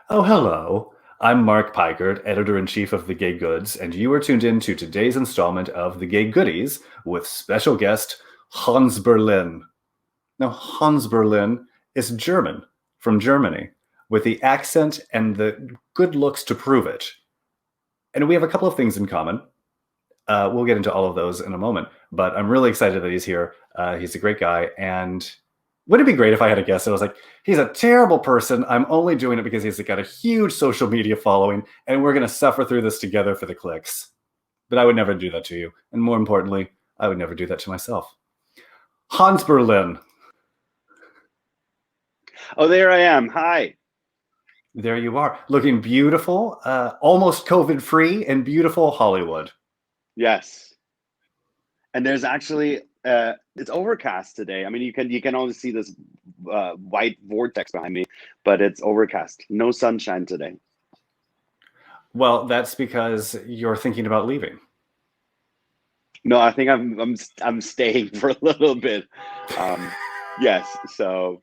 Oh, hello. I'm Mark Pikert, editor-in-chief of The Gay Goods, and you are tuned in to today's installment of The Gay Goodies with special guest Hans Berlin. Now, Hans Berlin is German, from Germany, with the accent and the good looks to prove it. And we have a couple of things in common. We'll get into all of those in a moment, but I'm really excited that he's here. He's a great guy, and wouldn't it be great if I had a guest that was like, he's a terrible person. I'm only doing it because he's got a huge social media following, and we're going to suffer through this together for the clicks. But I would never do that to you. And more importantly, I would never do that to myself. Hans Berlin. Oh, there I am. Hi. There you are, looking beautiful, almost COVID-free and beautiful Hollywood. Yes. And there's actually it's overcast today. I mean, you can only see this white vortex behind me, but it's overcast. No sunshine today. Well, that's because you're thinking about leaving. No, I think I'm staying for a little bit. Yes. So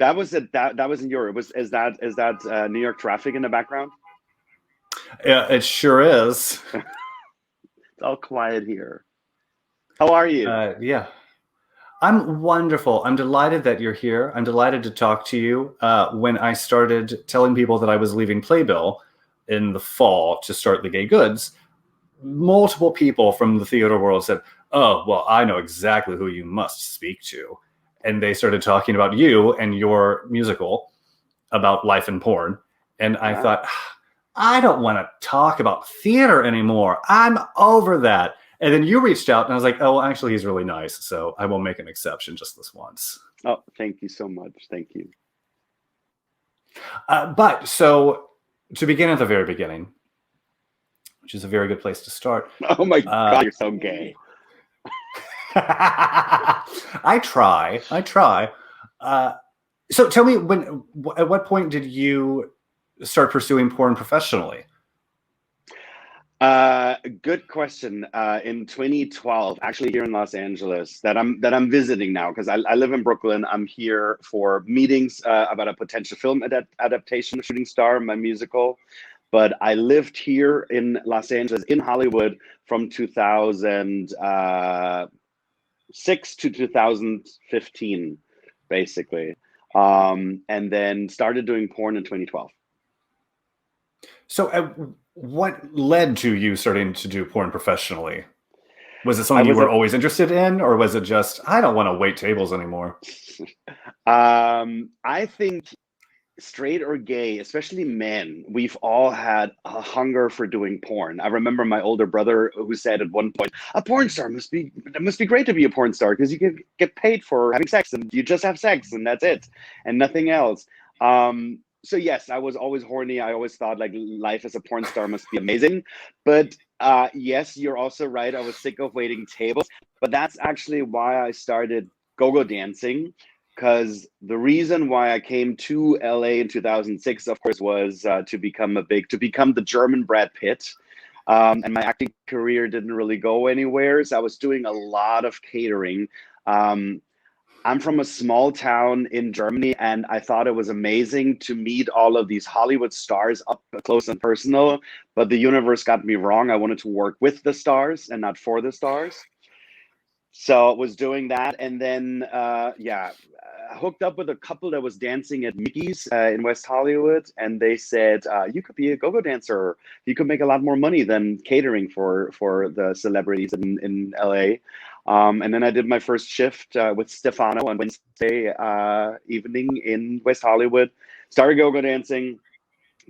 that was it. That was in Europe. Is that New York traffic in the background? Yeah, it sure is. It's all quiet here. How are you? Yeah. I'm wonderful. I'm delighted that you're here. I'm delighted to talk to you. When I started telling people that I was leaving Playbill in the fall to start the Gay Goods, multiple people from the theater world said, "Oh, well, I know exactly who you must speak to." And they started talking about you and your musical about life and porn. And I thought, I don't want to talk about theater anymore. I'm over that. And then you reached out and I was like, oh, well, actually, he's really nice. So I will make an exception just this once. Oh, thank you so much. Thank you. But so to begin at the very beginning, which is a very good place to start. Oh my God, you're so gay. I try. So tell me, at what point did you start pursuing porn professionally? Good question. In 2012, actually here in Los Angeles, that I'm visiting now because I live in Brooklyn. I'm here for meetings about a potential film adaptation of Shooting Star, my musical. But I lived here in Los Angeles, in Hollywood, from 2006 to 2015, basically, and then started doing porn in 2012. So what led to you starting to do porn professionally? Was it something you were always interested in, or was it just, I don't want to wait tables anymore? I think straight or gay, especially men, we've all had a hunger for doing porn. I remember my older brother who said at one point, a porn star must be great to be a porn star because you can get paid for having sex and you just have sex and that's it and nothing else. So yes, I was always horny. I always thought like life as a porn star must be amazing. But yes, you're also right. I was sick of waiting tables. But that's actually why I started go-go dancing. Because the reason why I came to LA in 2006, of course, was to become the German Brad Pitt. And my acting career didn't really go anywhere. So I was doing a lot of catering. I'm from a small town in Germany, and I thought it was amazing to meet all of these Hollywood stars up close and personal. But the universe got me wrong. I wanted to work with the stars and not for the stars. So I was doing that, and then hooked up with a couple that was dancing at Mickey's in West Hollywood, and they said you could be a go-go dancer. You could make a lot more money than catering for the celebrities in LA. And then I did my first shift with Stefano on Wednesday evening in West Hollywood. Started go-go dancing.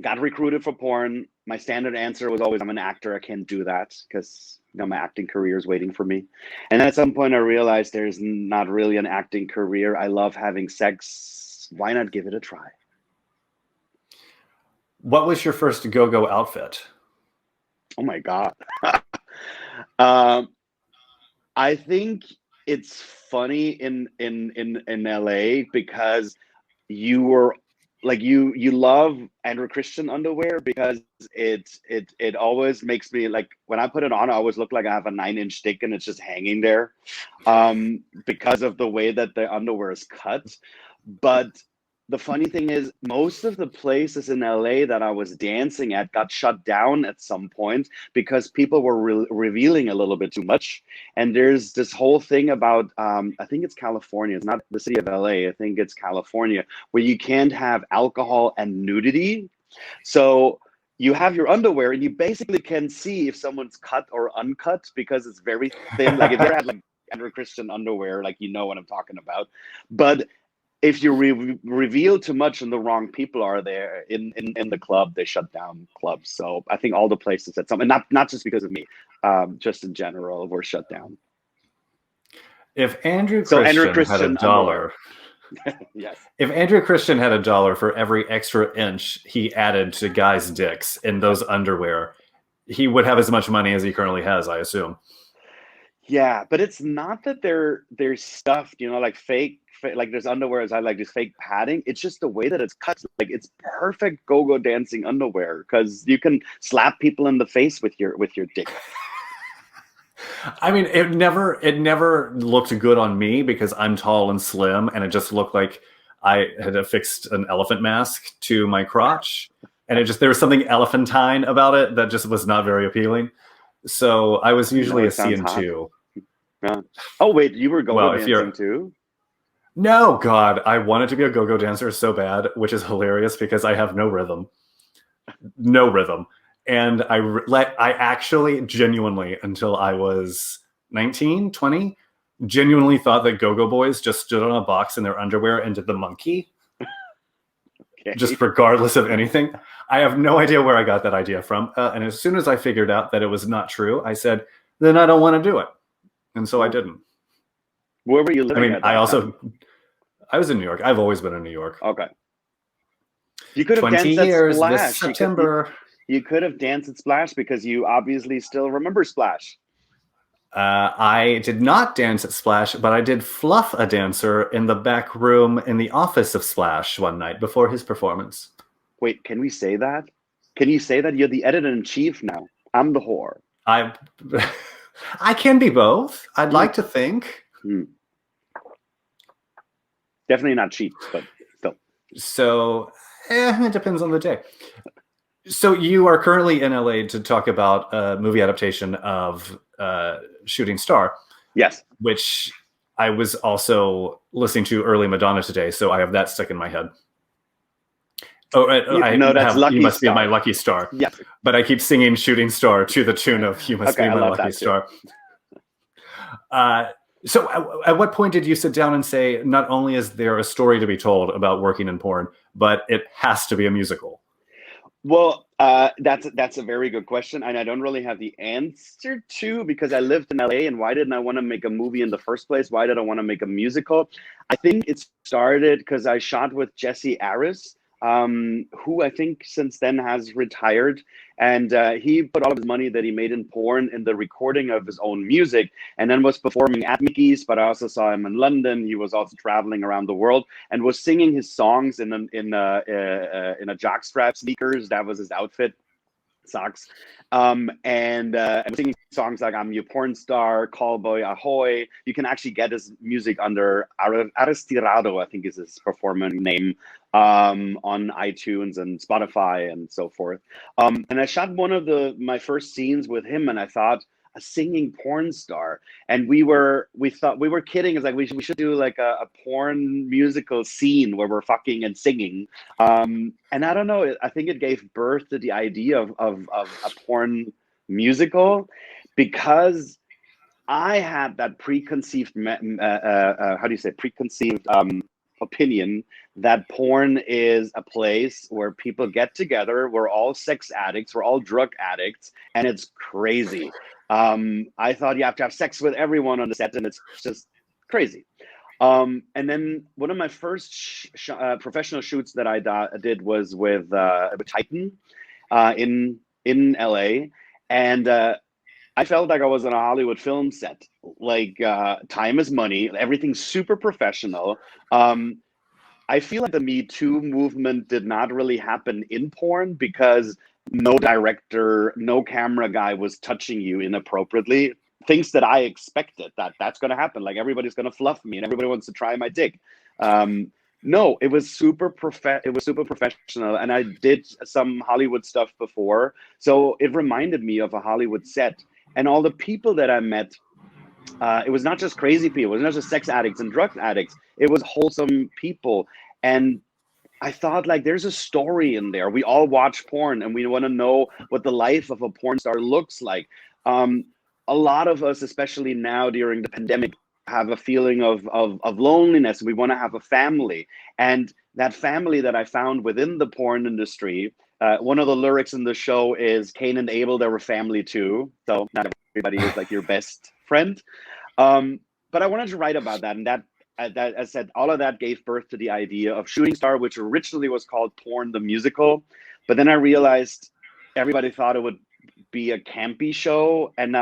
Got recruited for porn. My standard answer was always, I'm an actor. I can't do that because my acting career is waiting for me. And at some point I realized there's not really an acting career. I love having sex. Why not give it a try? What was your first go-go outfit? Oh my God. I think it's funny in LA because you were like you love Andrew Christian underwear because it always makes me like when I put it on, I always look like I have a 9-inch dick and it's just hanging there because of the way that the underwear is cut. But the funny thing is, most of the places in LA that I was dancing at got shut down at some point because people were revealing a little bit too much. And there's this whole thing about, I think it's California, it's not the city of LA, I think it's California, where you can't have alcohol and nudity. So you have your underwear and you basically can see if someone's cut or uncut because it's very thin. Like if you ever had like Andrew Christian underwear, like you know what I'm talking about. But if you reveal too much and the wrong people are there in the club, they shut down clubs. So I think all the places at some, and not just because of me, just in general, were shut down. If Andrew So Andrew Christian had a Christian dollar, yes. if Andrew Christian had a dollar for every extra inch he added to guys' dicks in those underwear, he would have as much money as he currently has, I assume. Yeah, but it's not that they're stuffed, you know, like fake, like there's underwear as I like this fake padding. It's just the way that it's cut. Like it's perfect go-go dancing underwear because you can slap people in the face with your dick. I mean, it never looked good on me because I'm tall and slim, and it just looked like I had affixed an elephant mask to my crotch, and there was something elephantine about it that just was not very appealing. So I was usually a C and two. Yeah. Oh wait, you were go-go dancing too? No, God, I wanted to be a go-go dancer so bad, which is hilarious because I have no rhythm. No rhythm. And I actually genuinely, until I was 19, 20, genuinely thought that go-go boys just stood on a box in their underwear and did the monkey. Okay. Just regardless of anything. I have no idea where I got that idea from. And as soon as I figured out that it was not true, I said, then I don't want to do it. And so I didn't. Where were you living at that time? I was in New York. I've always been in New York. Okay. You could have 20 danced years at Splash. This September. You could have danced at Splash because you obviously still remember Splash. I did not dance at Splash, but I did fluff a dancer in the back room in the office of Splash one night before his performance. Wait, can we say that? Can you say that? You're the editor-in-chief now. I'm the whore. I can be both. I'd like to think. Definitely not cheap, but still. So it depends on the day. So you are currently in LA to talk about a movie adaptation of Shooting Star. Yes. Which I was also listening to early Madonna today, so I have that stuck in my head. Oh, that's Lucky You Must Star. Be My Lucky Star. Yes. But I keep singing Shooting Star to the tune of You Must Be My Lucky Star. So at what point did you sit down and say, not only is there a story to be told about working in porn, but it has to be a musical? Well, that's a very good question, and I don't really have the answer to because I lived in LA, and why didn't I want to make a movie in the first place? Why did I want to make a musical? I think it started because I shot with Jesse Aris, who I think since then has retired, and he put all of his money that he made in porn in the recording of his own music, and then was performing at Mickey's. But I also saw him in London. He was also traveling around the world and was singing his songs in a jockstrap sneakers. That was his outfit. Socks, and singing songs like "I'm Your Porn Star," "Callboy Ahoy." You can actually get his music under Aristirado, I think is his performance name, on iTunes and Spotify and so forth. And I shot one of my first scenes with him, and I thought, a singing porn star, and we thought we were kidding. It's like we should do like a porn musical scene where we're fucking and singing. And I don't know, I think it gave birth to the idea of a porn musical because I had that preconceived opinion that porn is a place where people get together. We're all sex addicts, we're all drug addicts, and it's crazy. I thought you have to have sex with everyone on the set, and it's just crazy. And then one of my first professional shoots that I did was with Titan in LA, and I felt like I was on a Hollywood film set. Like time is money, everything's super professional. I feel like the Me Too movement did not really happen in porn because no director, no camera guy was touching you inappropriately. Things that I expected that's going to happen. Like everybody's going to fluff me and everybody wants to try my dick. No, it was it was super professional, and I did some Hollywood stuff before, so it reminded me of a Hollywood set. And all the people that I met, it was not just crazy people, it was not just sex addicts and drug addicts. It was wholesome people, and I thought like there's a story in there. We all watch porn, and we want to know what the life of a porn star looks like. Um, a lot of us, especially now during the pandemic, have a feeling of loneliness. We want to have a family. And that family that I found within the porn industry, one of the lyrics in the show is Cain and Abel, they were family too. So not everybody is like your best friend. Um, but I wanted to write about that. And that, as I said, all of that gave birth to the idea of Shooting Star, which originally was called Porn the Musical. But then I realized everybody thought it would be a campy show, and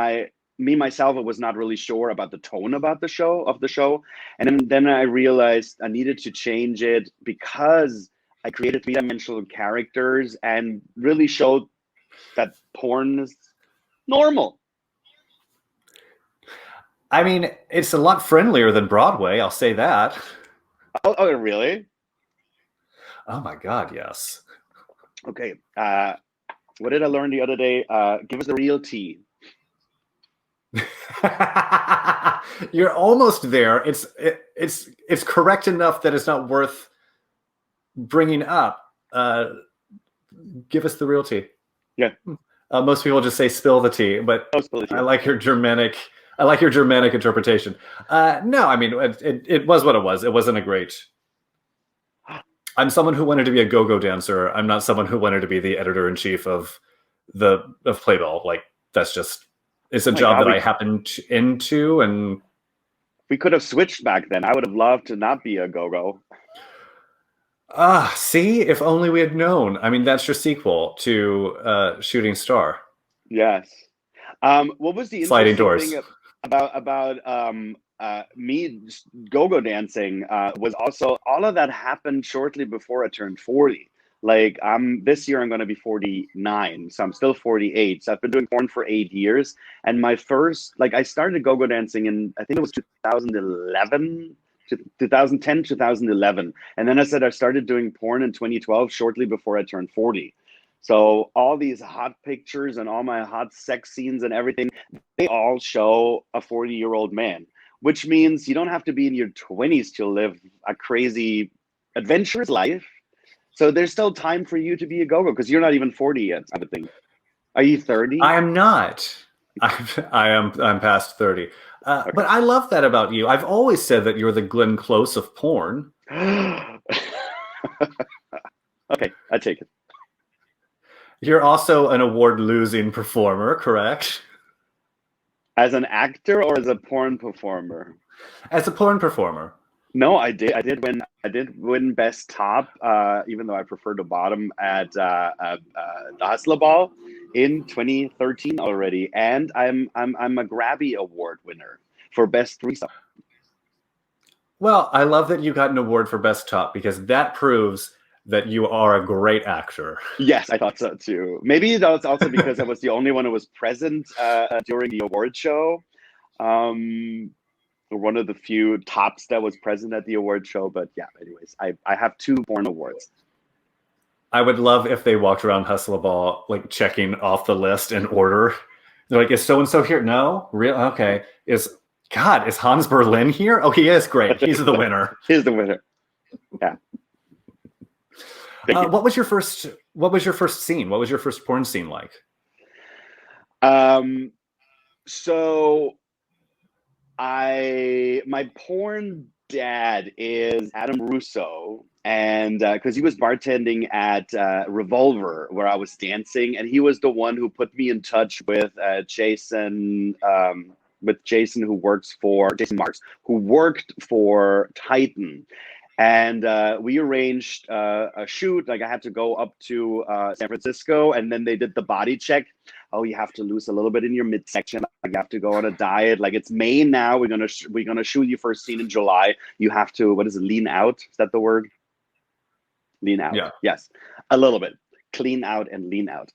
me myself, I was not really sure about the tone about the show, and then I realized I needed to change it because I created three-dimensional characters and really showed that porn is normal. I mean, it's a lot friendlier than Broadway, I'll say that. Oh, really? Oh my God, yes. Okay. What did I learn the other day? Give us the real tea. You're almost there. It's correct enough that it's not worth bringing up. Give us the real tea. Yeah. Most people just say spill the tea, but I like your Germanic. I like your Germanic interpretation. No, I mean it was what it was. It wasn't a great. I'm someone who wanted to be a go-go dancer. I'm not someone who wanted to be the editor-in-chief of Playbill. Like that's just it's a job that I happened into, and we could have switched back then. I would have loved to not be a go-go. See, if only we had known. I mean, that's your sequel to Shooting Star. Yes. What was the Sliding doors thing about me go-go dancing was also all of that happened shortly before I turned 40. Like this year I'm going to be 49, so I'm still 48. So I've been doing porn for 8 years, and my first I started go-go dancing in I think it was 2011. 2010, 2011. And then I said I started doing porn in 2012, shortly before I turned 40. So all these hot pictures and all my hot sex scenes and everything, they all show a 40-year-old man, which means you don't have to be in your 20s to live a crazy, adventurous life. So there's still time for you to be a go-go because you're not even 40 yet, I would think. Are you 30? I am not. I'm past 30. Okay. But I love that about you. I've always said that you're the Glenn Close of porn. Okay, I take it. You're also an award-losing performer, correct? As an actor or as a porn performer? As a porn performer. No, I did. I did win Best Top, even though I preferred the bottom at the Hustler Ball in 2013 already, and I'm a Grabby Award winner for Best Threesome. Well, I love that you got an award for Best Top because that proves that you are a great actor. Yes, I thought so too. Maybe that was also because I was the only one who was present during the award show. One of the few tops that was present at the award show. But yeah, anyways, I have 2 porn awards. I would love if they walked around Hustler Ball, like checking off the list in order. They're like, is so-and-so here? No? Real? Okay. Is Hans Berlin here? Oh, he is. Great. He's the winner. He's the winner. Yeah. What was your first scene? What was your first porn scene like? So my porn dad is Adam Russo, and because he was bartending at Revolver where I was dancing, and he was the one who put me in touch with Jason who works for Jason Marks, who worked for Titan. And we arranged a shoot. Like I had to go up to San Francisco, and then they did the body check. Oh, you have to lose a little bit in your midsection. Like you have to go on a diet. Like it's May now. We're gonna shoot your first scene in July. You have to lean out? Is that the word? Lean out. Yeah. Yes, a little bit. Clean out and lean out.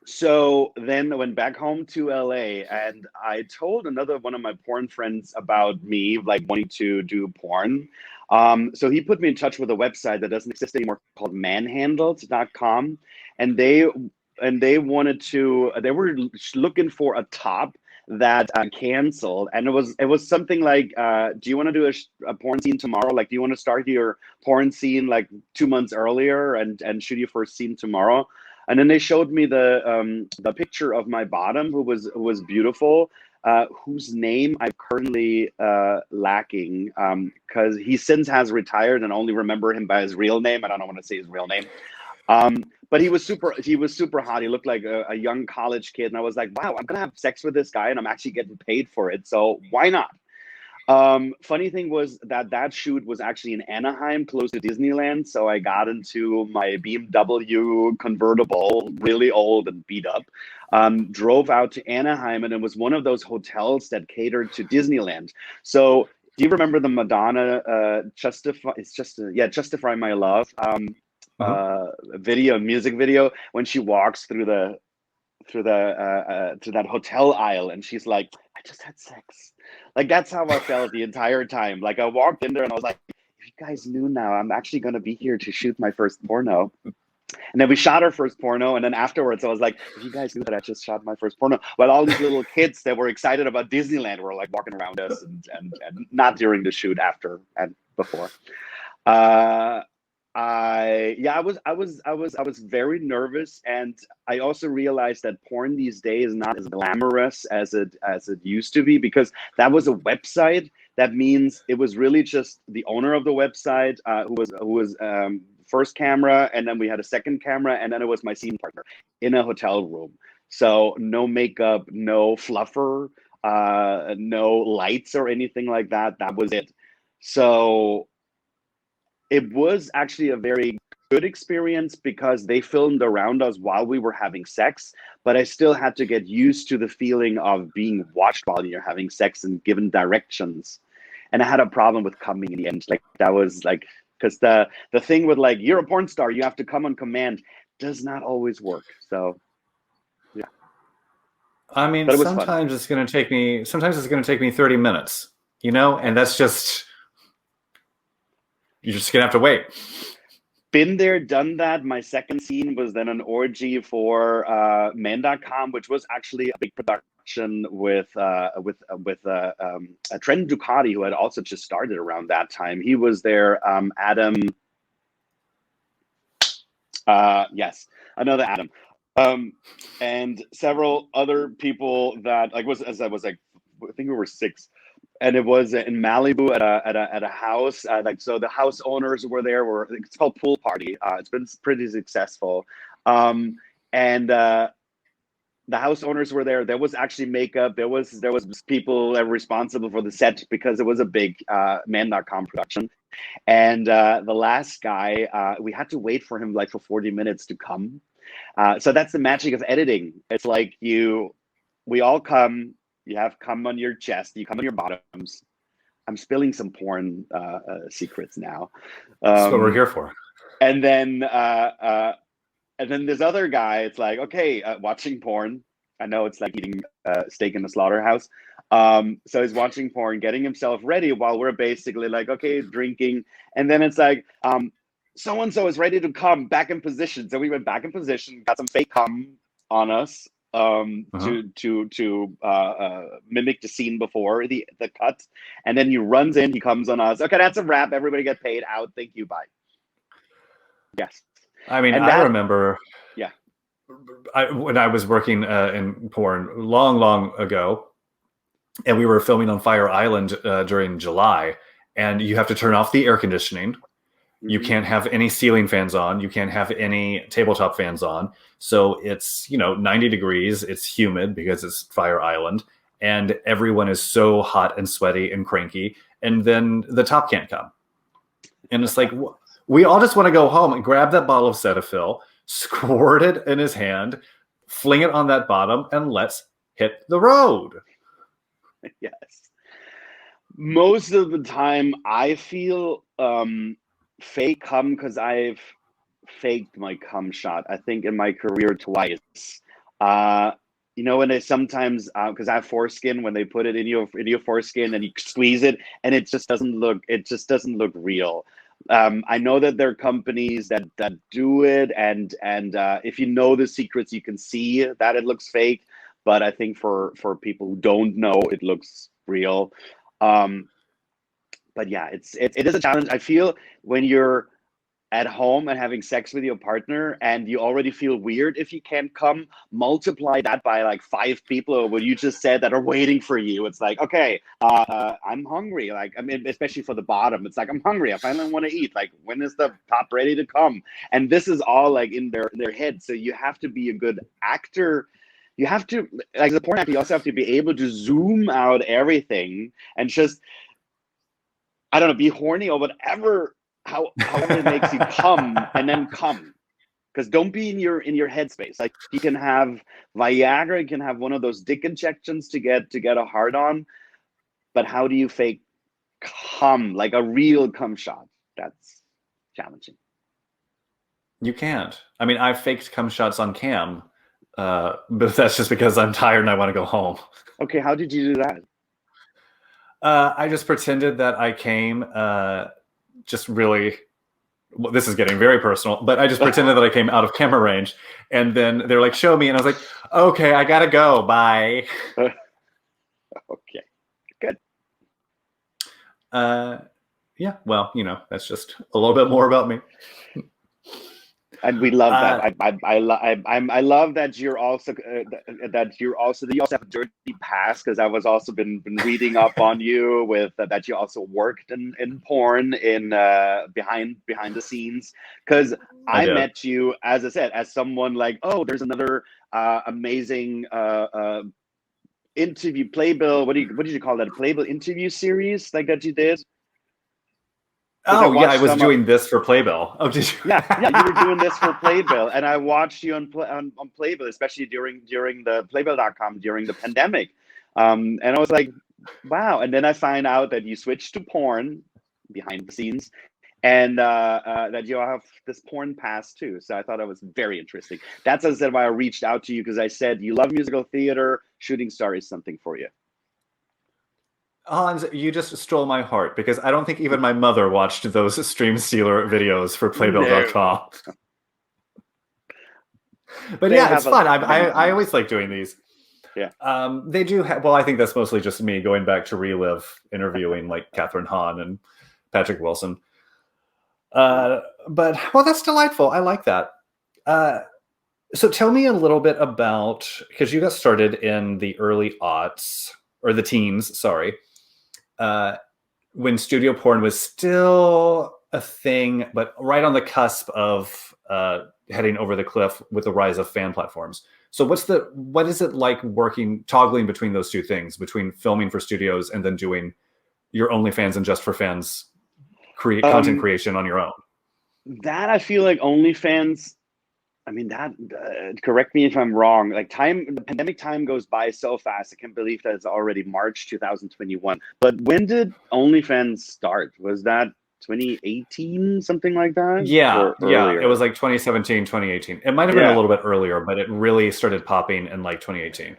So then I went back home to LA, and I told another one of my porn friends about me, like wanting to do porn. So he put me in touch with a website that doesn't exist anymore called manhandled.com. And they wanted to, they were looking for a top that canceled. And it was something like, do you want to do a porn scene tomorrow? Like, do you want to start your porn scene like 2 months earlier and shoot your first scene tomorrow? And then they showed me the picture of my bottom, who was beautiful, whose name I'm currently lacking, because he since has retired and only remember him by his real name. I don't want to say his real name. But he was super hot. He looked like a young college kid. And I was like, wow, I'm gonna have sex with this guy and I'm actually getting paid for it. So why not? Funny thing was that shoot was actually in Anaheim, close to Disneyland. So I got into my BMW convertible, really old and beat up, drove out to Anaheim, and it was one of those hotels that catered to Disneyland. So do you remember the Madonna Justify My Love music video, when she walks through that hotel aisle and she's like, I just had sex. Like, that's how I felt the entire time. Like, I walked in there and I was like, if you guys knew now, I'm actually going to be here to shoot my first porno. And then we shot our first porno, and then afterwards I was like, if you guys knew that I just shot my first porno. Well, all these little kids that were excited about Disneyland were like walking around us, and not during the shoot, after and before. I was very nervous, and I also realized that porn these days is not as glamorous as it used to be, because that was a website. That means it was really just the owner of the website, who was first camera, and then we had a second camera, and then it was my scene partner in a hotel room. So no makeup, no fluffer, no lights or anything like that. That was it. So it was actually a very good experience because they filmed around us while we were having sex, but I still had to get used to the feeling of being watched while you're having sex and given directions. And I had a problem with coming in the end. Like, that was like, because the thing with, like, you're a porn star, you have to come on command, does not always work. So yeah. I mean, But it was fun. sometimes it's going to take me 30 minutes, and that's just, you're just going to have to wait. Been there, done that. My second scene was then an orgy for man.com, which was actually a big production with a Trent Ducati, who had also just started around that time. He was there. Adam. Yes, another Adam. And several other people that, like, I think we were 6. And it was in Malibu at a house. So the house owners were there. It's called Pool Party. It's been pretty successful. And the house owners were there. There was actually makeup. There was people that were responsible for the set, because it was a big man.com production. And the last guy, we had to wait for him like for 40 minutes to come. So that's the magic of editing. It's like we all come. You have cum on your chest. You come on your bottoms. I'm spilling some porn secrets now. That's what we're here for. And then this other guy, it's like, okay, watching porn. I know it's like eating steak in the slaughterhouse. So he's watching porn, getting himself ready while we're basically like, okay, drinking. And then it's like, so-and-so is ready to come, back in position. So we went back in position, got some fake cum on us. To mimic the scene before the cut, and then he runs in, he comes on us. Okay, that's a wrap. Everybody get paid out. Thank you. Bye. Yes. I mean, I remember. Yeah. When I was working in porn long ago, and we were filming on Fire Island during July, and you have to turn off the air conditioning. You can't have any ceiling fans on. You can't have any tabletop fans on. So it's, 90 degrees. It's humid because it's Fire Island. And everyone is so hot and sweaty and cranky. And then the top can't come. And it's like, we all just want to go home and grab that bottle of Cetaphil, squirt it in his hand, fling it on that bottom, and let's hit the road. Yes. Most of the time, I feel fake cum because I've faked my cum shot, I think, in my career twice. you know, when they sometimes, because I have foreskin, when they put it in your foreskin and you squeeze it, and it just doesn't look real. I know that there are companies that do it, and if you know the secrets, you can see that it looks fake. But I think for people who don't know, it looks real. But yeah, it is a challenge. I feel when you're at home and having sex with your partner and you already feel weird if you can't come, multiply that by like 5 people or what you just said that are waiting for you. It's like, okay, I'm hungry. Like, I mean, especially for the bottom, it's like, I'm hungry, I finally want to eat. Like, when is the top ready to come? And this is all like in their head. So you have to be a good actor. You have to, like, as a porn actor, you also have to be able to zoom out everything and just, I don't know, be horny or whatever, however it makes you come, and then come. Because don't be in your headspace. Like, you can have Viagra, you can have one of those dick injections to get a hard on, but how do you fake come, like a real cum shot? That's challenging. You can't. I mean, I've faked cum shots on cam, but that's just because I'm tired and I want to go home. Okay, how did you do that? I just pretended that I came, just really, well, this is getting very personal, but I just pretended that I came out of camera range, and then they're like, show me, and I was like, okay, I gotta go, bye. Okay, good. Yeah, well, you know, that's just a little bit more about me. And we love that. I love that you're also that you also have a dirty past, because I was also been reading up on you with that you also worked in porn in behind the scenes, because I met you, as I said, as someone like, oh, there's another amazing interview playbill. What did you call that? A playbill interview series like that you did? Oh yeah, I was doing this for Playbill. Oh, did you? Yeah, you were doing this for Playbill, and I watched you on Playbill, especially during the Playbill.com during the pandemic, and I was like, wow. And then I find out that you switched to porn behind the scenes, and that you have this porn past too. So I thought that was very interesting. That's, as I said, why I reached out to you, because I said you love musical theater. Shooting Star is something for you. Hans, you just stole my heart, because I don't think even my mother watched those Stream Stealer videos for Playbill.com. No. But yeah, it's fun. I always like doing these. Yeah. They do have, well, I think that's mostly just me going back to relive interviewing like Catherine Hahn and Patrick Wilson. But, well, that's delightful. I like that. So tell me a little bit about, because you got started in the early aughts, or the teens, sorry. When studio porn was still a thing, but right on the cusp of heading over the cliff with the rise of fan platforms. So what is it like toggling between those two things, between filming for studios and then doing your OnlyFans and Just for Fans content creation on your own? That, I feel like OnlyFans, I mean, that, correct me if I'm wrong, like the pandemic time goes by so fast. I can't believe that it's already March 2021. But when did OnlyFans start? Was that 2018, something like that? Yeah, it was like 2017, 2018. It might have been a little bit earlier, but it really started popping in like 2018.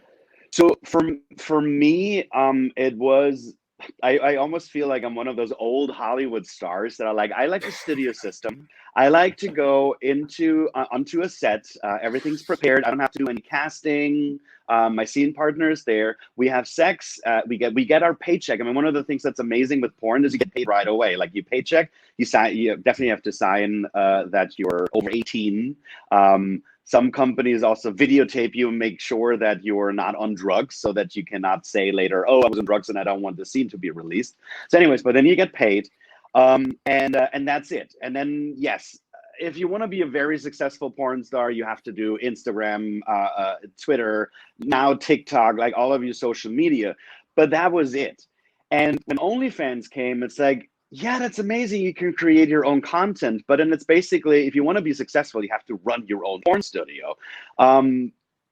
So for me, it was, I almost feel like I'm one of those old Hollywood stars that I like the studio system. I like to go onto a set. Everything's prepared. I don't have to do any casting. My scene partner is there. We have sex. We get our paycheck. I mean, one of the things that's amazing with porn is you get paid right away. Like, you paycheck, you definitely have to sign that you're over 18. Some companies also videotape you and make sure that you're not on drugs, so that you cannot say later, oh, I was on drugs and I don't want the scene to be released. So anyways, but then you get paid, and that's it. And then, yes, if you want to be a very successful porn star, you have to do Instagram, Twitter, now TikTok, like all of your social media. But that was it. And when OnlyFans came, it's like, yeah, that's amazing. You can create your own content, but then it's basically, if you want to be successful, you have to run your own porn studio.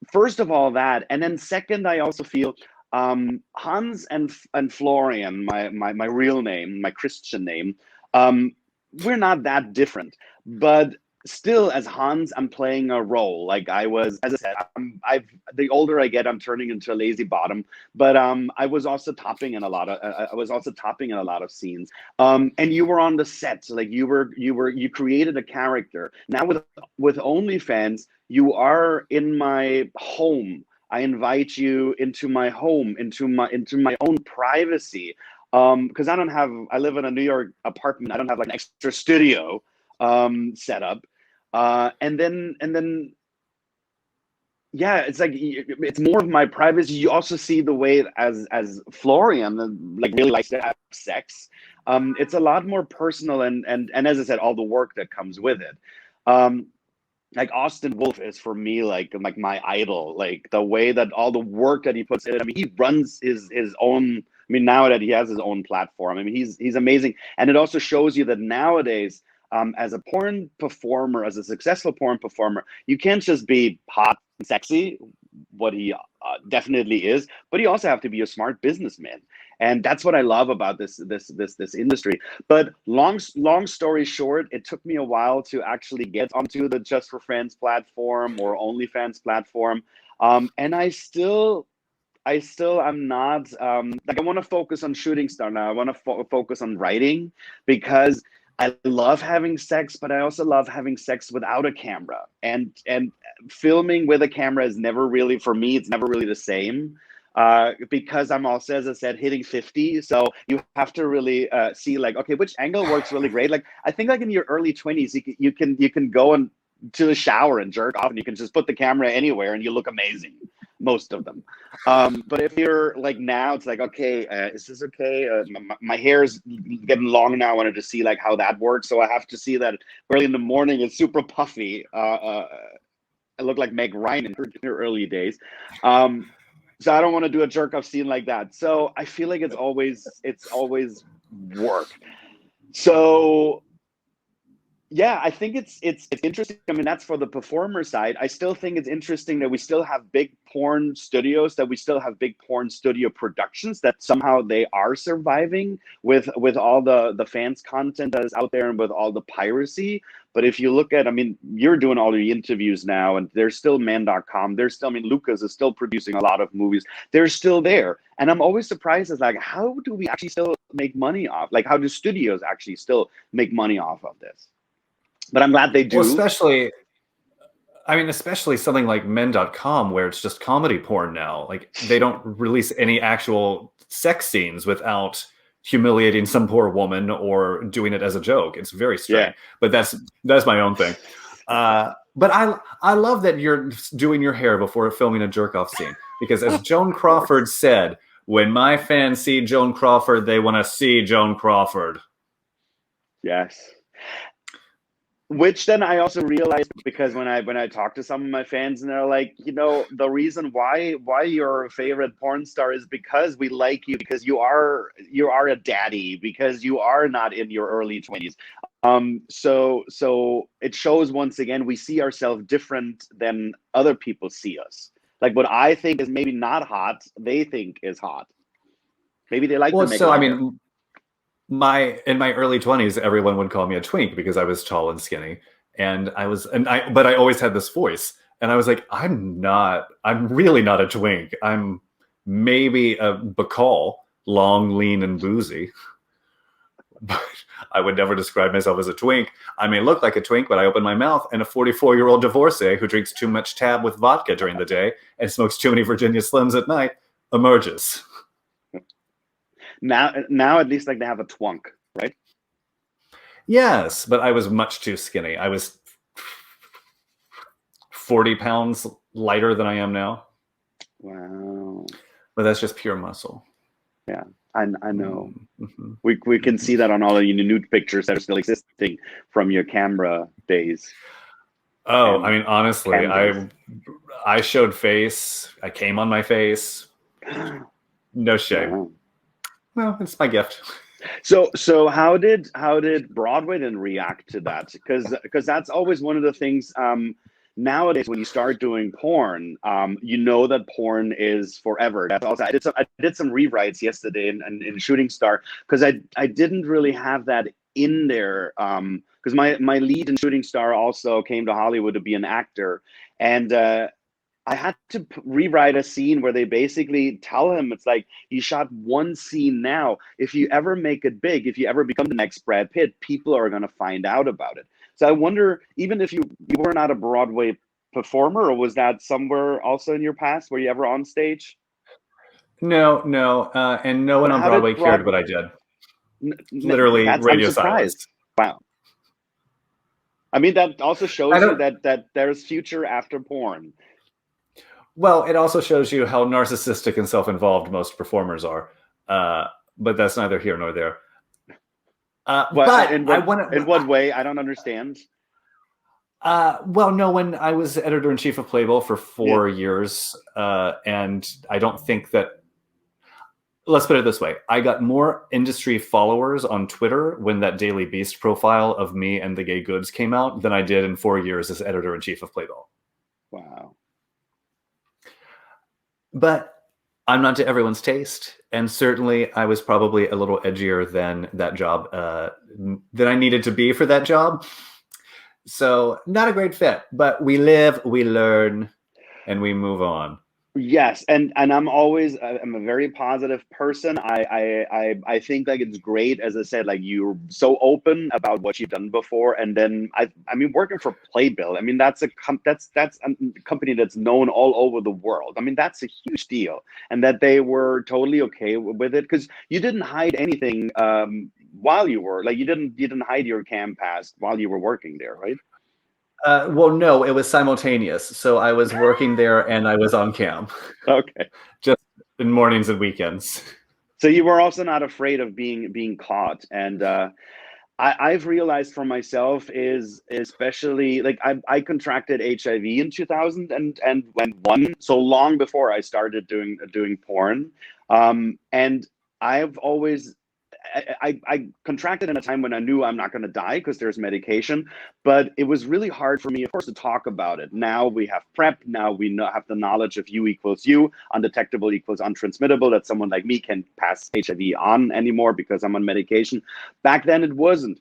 First of all, that, and then second, I also feel Hans and Florian, my real name, my Christian name, we're not that different, but still as Hans, I'm playing a role. Like I was, as I said, the older I get, I'm turning into a lazy bottom. But I was also topping in a lot of, I was also topping in a lot of scenes. And you were on the set, so like you created a character. Now with OnlyFans, you are in my home. I invite you into my home, into my own privacy. Because I live in a New York apartment. I don't have like an extra studio set up. And then yeah, it's like it's more of my privacy. You also see the way as Florian like really likes to have sex. It's a lot more personal, and as I said, all the work that comes with it. Um, like Austin Wolf is for me like my idol. Like the way that all the work that he puts in. I mean, he runs his own. I mean, now that he has his own platform, I mean, he's amazing, and it also shows you that nowadays, as a porn performer, as a successful porn performer, you can't just be hot and sexy, what he definitely is, but you also have to be a smart businessman, and that's what I love about this industry. But long story short, it took me a while to actually get onto the Just for Friends platform or OnlyFans platform, and I'm not like I want to focus on shooting star now. I want to focus on writing because I love having sex, but I also love having sex without a camera. And filming with a camera is never really, for me, it's never really the same. Because I'm also, as I said, hitting 50. So you have to really see like, okay, which angle works really great. Like I think like in your early 20s, you can go and to the shower and jerk off and you can just put the camera anywhere and you look amazing, most of them. But if you're like now, it's like, okay, is this okay? My hair is getting long now. I wanted to see like how that works. So I have to see that early in the morning it's super puffy. I look like Meg Ryan in her early days. So I don't want to do a jerk off scene like that. So I feel like it's always work. So yeah, I think it's interesting. I mean, that's for the performer side. I still think it's interesting that we still have big porn studios, that we still have big porn studio productions, that somehow they are surviving with all the fans content that is out there and with all the piracy. But if you look at, I mean, you're doing all the interviews now, and there's still man.com. There's still, I mean, Lucas is still producing a lot of movies. They're still there. And I'm always surprised as like, how do we actually still make money off? Like, how do studios actually still make money off of this? But I'm glad they Well, do. especially something like men.com where it's just comedy porn now. Like they don't release any actual sex scenes without humiliating some poor woman or doing it as a joke. It's very strange. Yeah. But that's my own thing. But I love that you're doing your hair before filming a jerk off scene, because as Joan Crawford said, when my fans see Joan Crawford, they want to see Joan Crawford. Yes. Which then I also realized, because when I talk to some of my fans and they're like, the reason why you're a favorite porn star is because we like you, because you are a daddy, because you are not in your early 20s. So it shows, once again, we see ourselves different than other people see us. Like what I think is maybe not hot, they think is hot. Maybe they like the Well, so I Meg hair. mean, in my early 20s, everyone would call me a twink because I was tall and skinny, but I always had this voice, and I was like, I'm really not a twink. I'm maybe a bacall, long, lean, and boozy. But I would never describe myself as a twink. I may look like a twink, but I open my mouth, and a 44-year-old divorcee who drinks too much Tab with vodka during the day and smokes too many Virginia Slims at night emerges. Now at least like they have a twunk, right? Yes, but I was much too skinny. I was 40 pounds lighter than I am now. Wow. But that's just pure muscle. Yeah, I know. Mm-hmm. We can see that on all of your nude pictures that are still existing from your camera days. Oh, I mean, honestly, Cameras. I showed face. I came on my face. No shame. Wow. Well, it's my gift. So how did Broadway then react to that? Because that's always one of the things, nowadays when you start doing porn, you know that porn is forever. That's also, I did some rewrites yesterday in Shooting Star, because I didn't really have that in there, because my lead and shooting star also came to Hollywood to be an actor, and I had to rewrite a scene where they basically tell him, it's like, you shot one scene now. If you ever make it big, if you ever become the next Brad Pitt, people are going to find out about it. So I wonder, even if you were not a Broadway performer, or was that somewhere also in your past? Were you ever on stage? No, and no one But on how did Broadway cared Broadway? what I did. Literally, That's, I'm radio surprised. silence. Wow. I mean, that also I shows you don't. that there's future after porn. Well, it also shows you how narcissistic and self-involved most performers are. But that's neither here nor there. What But I want in to. what way? I don't understand. Well, no, when I was editor in chief of Playbill for Yeah. 4 years, and I don't think that. Let's put it this way: I got more industry followers on Twitter when that Daily Beast profile of me and the Gay Goods came out than I did in 4 years as editor in chief of Playbill. Wow. But I'm not to everyone's taste, and certainly I was probably a little edgier than that job than I needed to be for that job. So not a great fit, but we live, we learn, and we move on. Yes, and I'm a very positive person. I think like it's great, as I said, like you're so open about what you've done before, and then I mean working for Playbill. I mean that's that's a company that's known all over the world. I mean that's a huge deal, and that they were totally okay with it because you didn't hide anything while you were like you didn't hide your cam past while you were working there, right? Well, no, it was simultaneous. So I was working there and I was on cam, Okay. just in mornings and weekends. So you were also not afraid of being caught, and I've realized for myself is especially like I contracted HIV in 2001, so long before I started doing porn, and I've always I contracted in a time when I knew I'm not going to die because there's medication, but it was really hard for me, of course, to talk about it. Now we have PrEP. Now we know, have the knowledge of U equals U, undetectable equals untransmittable, that someone like me can pass HIV on anymore because I'm on medication. Back then it wasn't.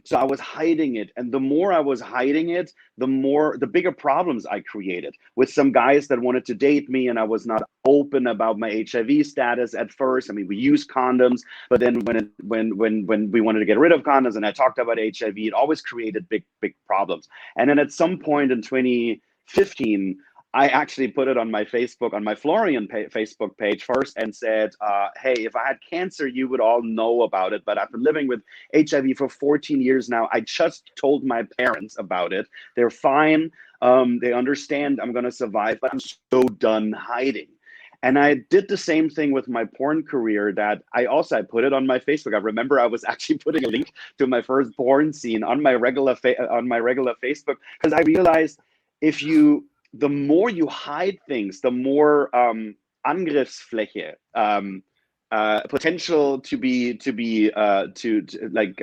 So I was hiding it, and the more I was hiding it, the bigger problems I created with some guys that wanted to date me, and I was not open about my HIV status at first. I mean, we used condoms, but then when we wanted to get rid of condoms, and I talked about HIV, it always created big problems. And then at some point in 2015. I actually put it on my Facebook, on my Florian Facebook page first, and said, hey, if I had cancer, you would all know about it. But I've been living with HIV for 14 years now. I just told my parents about it. They're fine. They understand I'm going to survive, but I'm so done hiding. And I did the same thing with my porn career that I put it on my Facebook. I remember I was actually putting a link to my first porn scene on my regular Facebook because I realized if you the more you hide things, the more Angriffsfläche, potential to like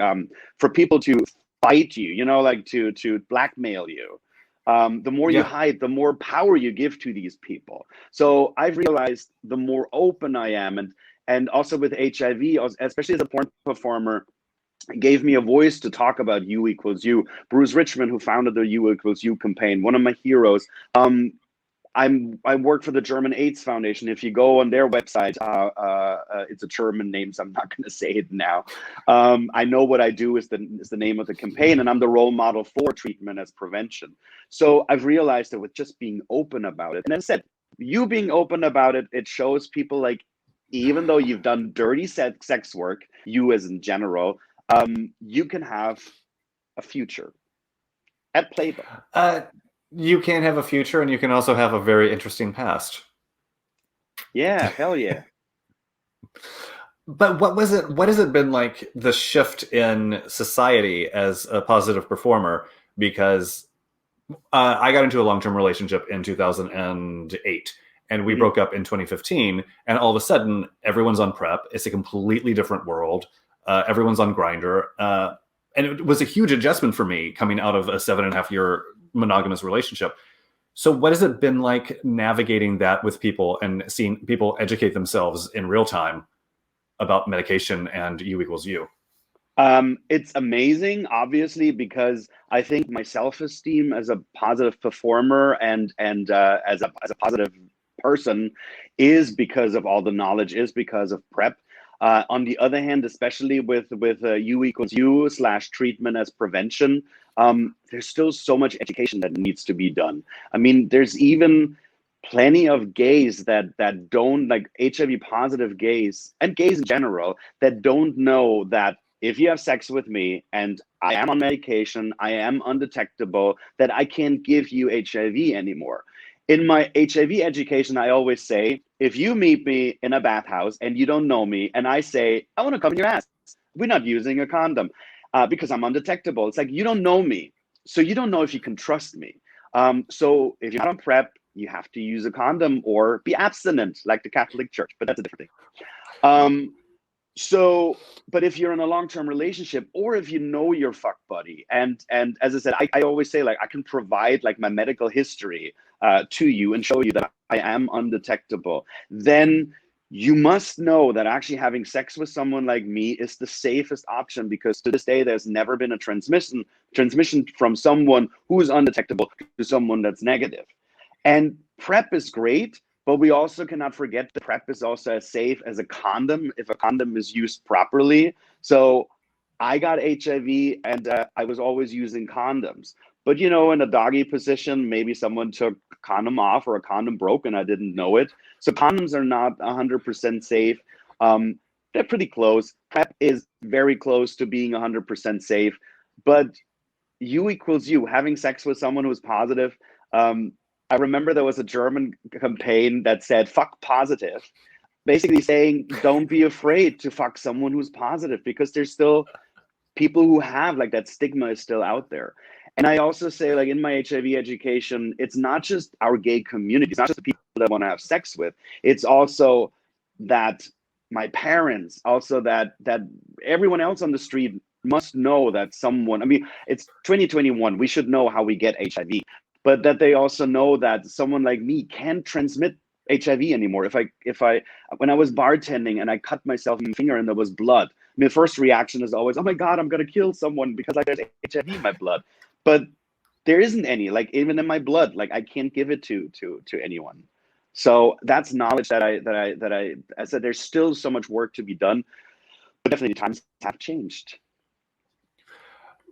for people to fight you, you know, like to blackmail you. The more you Yeah. hide, the more power you give to these people. So I've realized the more open I am, and also with HIV, especially as a porn performer, gave me a voice to talk about U equals U. Bruce Richmond, who founded the U equals U campaign, one of my heroes. I work for the German AIDS Foundation. If you go on their website, it's a German name, so I'm not going to say it now. I know what I do is the name of the campaign, and I'm the role model for treatment as prevention. So I've realized that with just being open about it, and as I said, you being open about it, it shows people like, even though you've done dirty sex work, you as in general, you can have a future at Playbill. You can have a future, and you can also have a very interesting past. Yeah, hell yeah. But what was it? What has it been like, the shift in society as a positive performer? Because I got into a long-term relationship in 2008, and we Mhm. broke up in 2015. And all of a sudden, everyone's on PrEP. It's a completely different world. Everyone's on Grinder, and it was a huge adjustment for me coming out of a 7.5-year monogamous relationship. So, what has it been like navigating that with people and seeing people educate themselves in real time about medication and U equals U? It's amazing, obviously, because I think my self-esteem as a positive performer and as a positive person is because of all the knowledge, is because of prep. On the other hand, especially with U equals U slash treatment as prevention, there's still so much education that needs to be done. I mean, there's even plenty of gays that don't, like HIV positive gays and gays in general, that don't know that if you have sex with me and I am on medication, I am undetectable, that I can't give you HIV anymore. In my HIV education, I always say, if you meet me in a bathhouse and you don't know me, and I say, I want to come in your ass, we're not using a condom because I'm undetectable. It's like, you don't know me. So you don't know if you can trust me. So if you're not on PrEP, you have to use a condom or be abstinent, like the Catholic Church, but that's a different thing. So, but if you're in a long-term relationship, or if you know your fuck buddy, and as I said, I always say, like, I can provide like my medical history to you and show you that I am undetectable, then you must know that actually having sex with someone like me is the safest option, because to this day there's never been a transmission from someone who is undetectable to someone that's negative. And PrEP is great, but we also cannot forget that PrEP is also as safe as a condom if a condom is used properly. So I got HIV and I was always using condoms. But, you know, in a doggy position, maybe someone took a condom off or a condom broke and I didn't know it. So condoms are not 100% safe. They're pretty close. PrEP is very close to being 100% safe. But U equals U, having sex with someone who's positive. I remember there was a German campaign that said "fuck positive," basically saying don't be afraid to fuck someone who's positive, because there's still people who have, like, that stigma is still out there. And I also say, like, in my HIV education, it's not just our gay community, it's not just the people that want to have sex with, it's also that my parents, also that everyone else on the street must know that someone, I mean, it's 2021, we should know how we get HIV, but that they also know that someone like me can't transmit HIV anymore. If I when I was bartending and I cut myself in the finger and there was blood, I mean, the first reaction is always, oh my God, I'm gonna kill someone because there's HIV in my blood. But there isn't any, like, even in my blood, like, I can't give it to anyone. So that's knowledge I said, there's still so much work to be done, but definitely times have changed.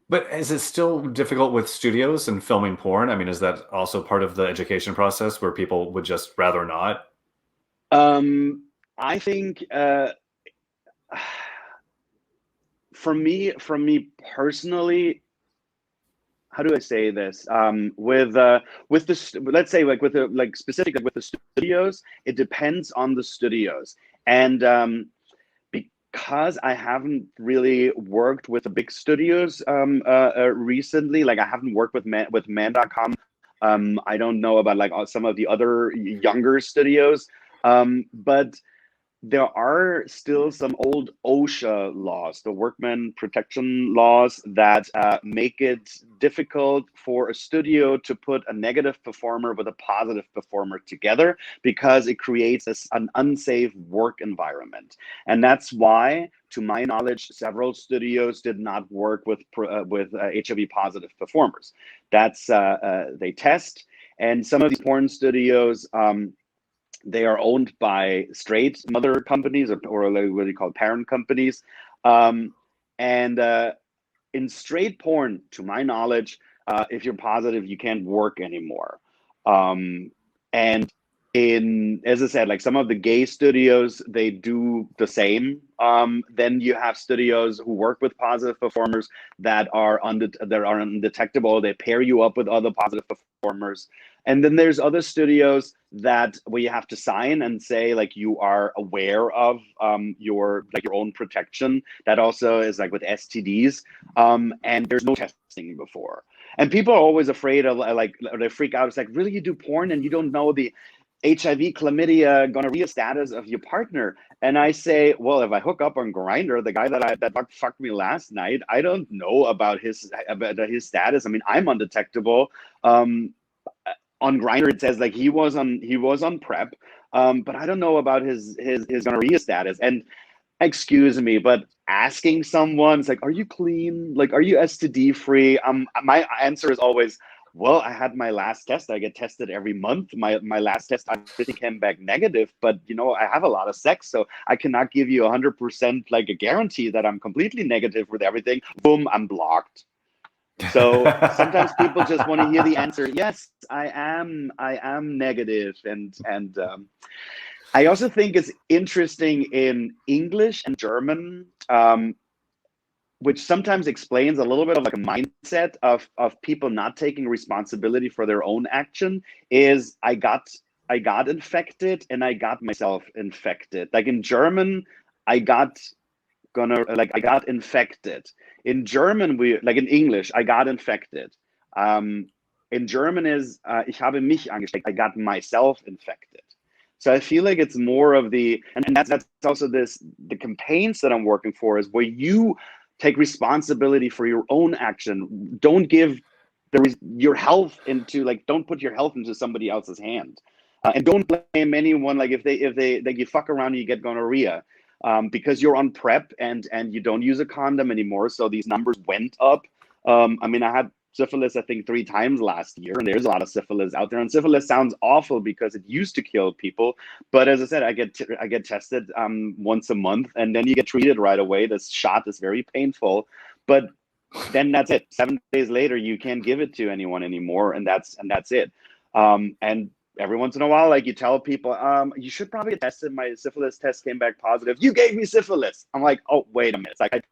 But is it still difficult with studios and filming porn? I mean, is that also part of the education process where people would just rather not? I think for me personally, how do I say this? With the, let's say, like, with the, like, specifically with the studios, it depends on the studios. And because I haven't really worked with the big studios recently, like, I haven't worked with man.com. I don't know about, like, some of the other younger studios, but there are still some old OSHA laws, the workman protection laws, that make it difficult for a studio to put a negative performer with a positive performer together, because it creates an unsafe work environment. And that's why, to my knowledge, several studios did not work with HIV positive performers. That's they test, and some of these porn studios, they are owned by straight mother companies, or like what you call parent companies. And in straight porn, to my knowledge, if you're positive, you can't work anymore. And in, as I said, like, some of the gay studios, they do the same. Then you have studios who work with positive performers that are undetectable. They pair you up with other positive performers. And then there's other studios that where you have to sign and say, like, you are aware of your own protection. That also is like with STDs, and there's no testing before. And people are always afraid of, like, they freak out. It's like, really, you do porn and you don't know the HIV, chlamydia, gonorrhea status of your partner? And I say, well, if I hook up on Grindr, the guy that fucked me last night, I don't know about his status. I mean, I'm undetectable. On Grindr, it says, like, he was on PrEP, but I don't know about his gonorrhea status. And excuse me, but asking someone, it's like, are you clean? Like, are you STD free? My answer is always, well, I had my last test. I get tested every month. My last test, everything came back negative, but I have a lot of sex, so I cannot give you 100% like a guarantee that I'm completely negative with everything. Boom, I'm blocked. So sometimes people just want to hear the answer. Yes, I am negative, and I also think it's interesting in English and German, which sometimes explains a little bit of like a mindset of people not taking responsibility for their own action. Is I got infected and I got myself infected. Like in German, I got I got infected. In German, we like in English, I got infected. Um, in German is ich habe mich angesteckt. I got myself infected. So I feel like it's more of and that's also the campaigns that I'm working for is where you take responsibility for your own action. Don't give your health into like don't put your health into somebody else's hand, and don't blame anyone. Like if they like you fuck around and you get gonorrhea. Because you're on PrEP and you don't use a condom anymore, so these numbers went up. I mean, I had syphilis, I think, 3 times last year, and there's a lot of syphilis out there. And syphilis sounds awful because it used to kill people, but as I said, I get tested once a month, and then you get treated right away. This shot is very painful, but then that's it. 7 days later, you can't give it to anyone anymore, and that's it. And every once in a while, like you tell people, you should probably get tested. My syphilis test came back positive. You gave me syphilis. I'm like, oh, wait a minute. It's like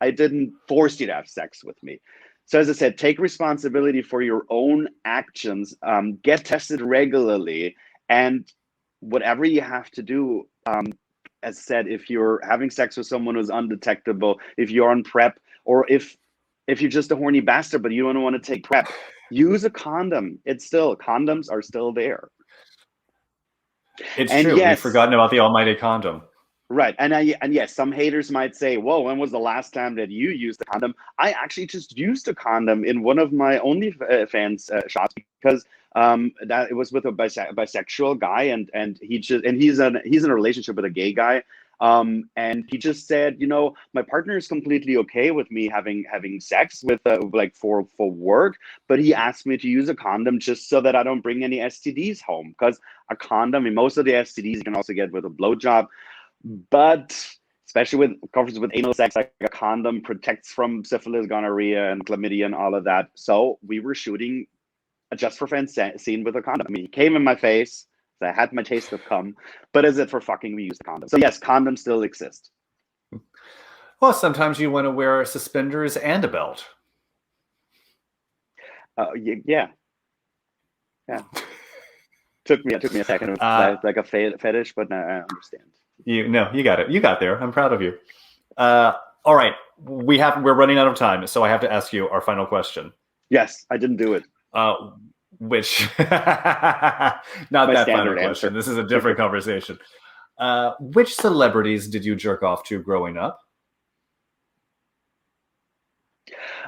I didn't force you to have sex with me. So as I said, take responsibility for your own actions. Get tested regularly, and whatever you have to do. As I said, if you're having sex with someone who's undetectable, if you're on PrEP, or if you're just a horny bastard but you don't want to take PrEP, use a condom. Condoms are still there. It's And true. We've yes, forgotten about the almighty condom. right. And yes, some haters might say, "Whoa, when was the last time that you used a condom?" I actually just used a condom in one of my OnlyFans shops because that it was with a bisexual guy, and he's in a relationship with a gay guy. And he just said, my partner is completely okay with me having sex with like for work, but he asked me to use a condom just so that I don't bring any STDs home, because a condom, and most of the STDs you can also get with a blowjob. But especially with covers with anal sex, like a condom protects from syphilis, gonorrhea, and chlamydia, and all of that. So we were shooting a just for fun scene with a condom. I mean, he came in my face. So I had my taste of cum. But is it for fucking? We used a condom. So yes, condoms still exist. Well, sometimes you want to wear suspenders and a belt. Yeah. Took me a second. Like a fetish, but I understand. You got it. You got there. I'm proud of you. All right, we're running out of time, so I have to ask you our final question. Yes, I didn't do it. Which not My that standard final answer. question. This is a different conversation. Which celebrities did you jerk off to growing up?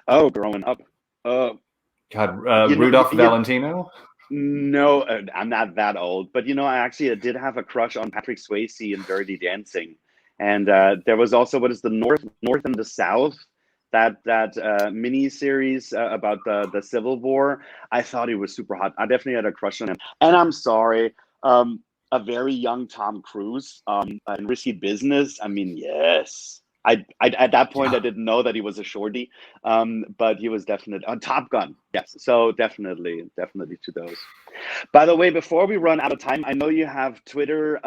Oh, growing up. God, Rudolph Valentino? No, I'm not that old, but I did have a crush on Patrick Swayze in Dirty Dancing, and there was also what is the North and the South, that mini series about the Civil War. I thought he was super hot. I definitely had a crush on him, and I'm sorry, a very young Tom Cruise, in Risky Business. I mean, yes. I at that point I didn't know that he was a shorty, but he was definitely on Top Gun. Yes, so definitely to those. By the way, before we run out of time, I know you have Twitter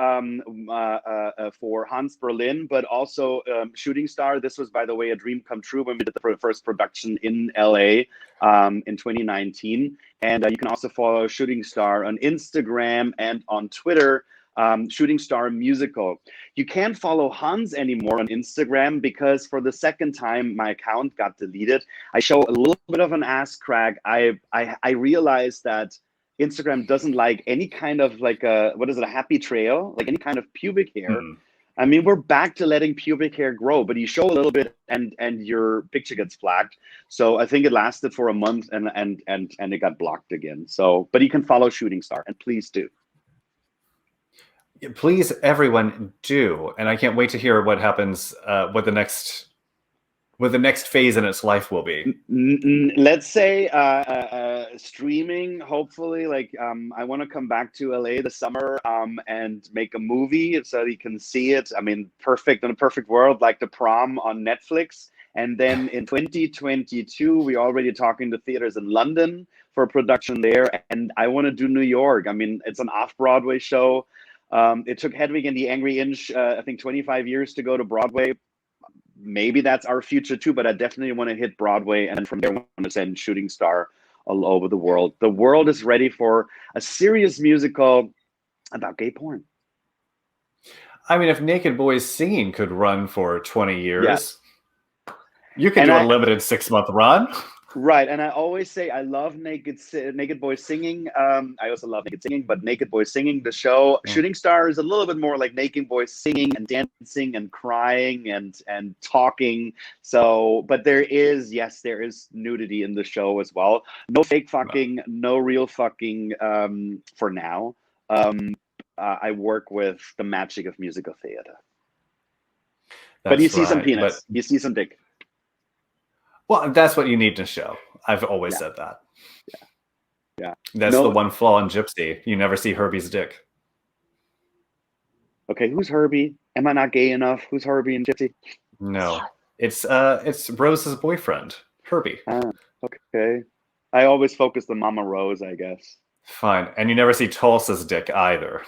for Hans Berlin, but also Shooting Star. This was, by the way, a dream come true when we did the first production in LA in 2019. And you can also follow Shooting Star on Instagram and on Twitter. Shooting Star Musical. You can't follow Hans anymore on Instagram because for the second time my account got deleted. I show a little bit of an ass crack. I realized that Instagram doesn't like any kind of like a happy trail, like any kind of pubic hair. I mean, we're back to letting pubic hair grow, but you show a little bit and your picture gets flagged. So I think it lasted for a month and it got blocked again. So, but you can follow Shooting Star, and please do. Please, everyone, do. And I can't wait to hear what happens, what the next phase in its life will be. Let's say streaming. Hopefully, like I want to come back to LA this summer and make a movie so you can see it. I mean, perfect in a perfect world, like The Prom on Netflix. And then in 2022, we're already talking to theaters in London for production there. And I want to do New York. I mean, it's an off-Broadway show. It took Hedwig and the Angry Inch, I think, 25 years to go to Broadway. Maybe that's our future too, but I definitely want to hit Broadway, and from there, I want to send Shooting Star all over the world. The world is ready for a serious musical about gay porn. I mean, if Naked Boys Singing could run for 20 Yeah. years, you could do a limited 6-month run. Right, and I always say I love Naked Boys Singing. I also love Naked Singing, but Naked Boys Singing, the show, Shooting Star is a little bit more like Naked Boys Singing and dancing and crying and talking. So, but there is nudity in the show as well. No fake fucking, no real fucking for now. I work with the magic of musical theater. But you see some penis, you see some dick. Well, that's what you need to show. I've always said that. Yeah. That's the one flaw in Gypsy. You never see Herbie's dick. Okay, who's Herbie? Am I not gay enough? Who's Herbie in Gypsy? No. It's Rose's boyfriend, Herbie. Okay. I always focus on Mama Rose, I guess. Fine. And you never see Tulsa's dick either.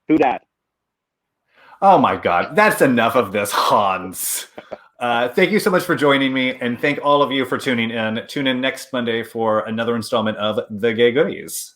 Who dat? Oh my god. That's enough of this, Hans. Thank you so much for joining me, and thank all of you for tuning in. Tune in next Monday for another installment of The Gay Goodies.